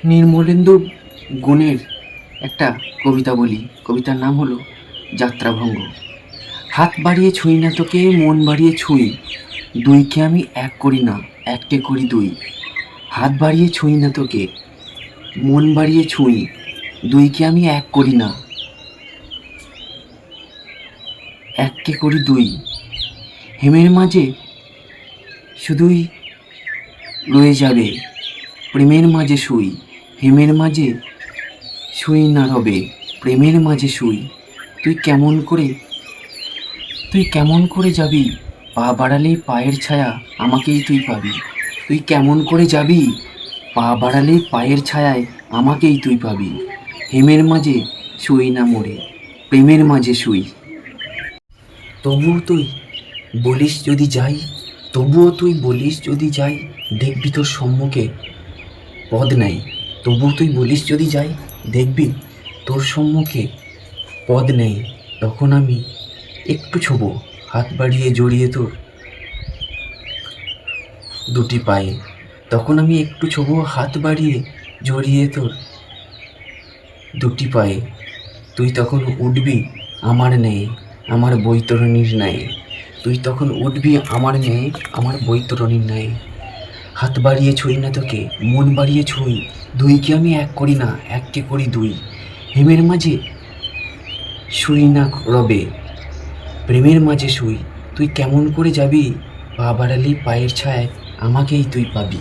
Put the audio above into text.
নির্মলেন্দু গুণের একটা কবিতা বলি। কবিতার নাম হলো যাত্রাভঙ্গ। হাত বাড়িয়ে ছুঁই না তোকে, মন বাড়িয়ে ছুঁই, দুইকে আমি এক করি না, এককে করি দুই। হাত বাড়িয়ে ছুঁই না তোকে, মন বাড়িয়ে ছুঁই, দুইকে আমি এক করি না, এককে করি দুই। হেমের মাঝে শুধুই রয়ে যাবে, প্রেমের মাঝে শুই। হেমের মাঝে শুই না রবে, প্রেমের মাঝে শুই। তুই কেমন করে যাবি, পা বাড়ালেই পায়ের ছায়া আমাকেই তুই পাবি। তুই কেমন করে যাবি, পা বাড়ালেই পায়ের ছায়ায় আমাকেই তুই পাবি। হেমের মাঝে শুই না মোরে, প্রেমের মাঝে শুই। তবুও তুই বলিস যদি যাই, তবুও তুই বলিস যদি যাই, দেখবি তোর সম্মুখে পদ নাই। তবুও তুই বলিস যদি যাই, দেখবি তোর সম্মুখে পদ নেই। তখন আমি একটু ছোবো, হাত বাড়িয়ে জড়িয়ে তোর দুটি পায়ে। তখন আমি একটু ছোবো, হাত বাড়িয়ে জড়িয়ে তোর দুটি পায়ে। তুই তখন উঠবি আমার নেই, আমার বৈতরণীর ন্যায়। তুই তখন উঠবি আমার নেই, আমার বৈতরণীর ন্যায়। হাত বাড়িয়ে ছুঁই না তোকে, মন বাড়িয়ে ছুঁই, দুইকে আমি এক করি না, এককে করি দুই। হেমের মাঝে শুই না রবে, প্রেমের মাঝে শুই। তুই কেমন করে যাবি, পা বাড়ালি পায়ের ছায়ায় আমাকেই তুই পাবি।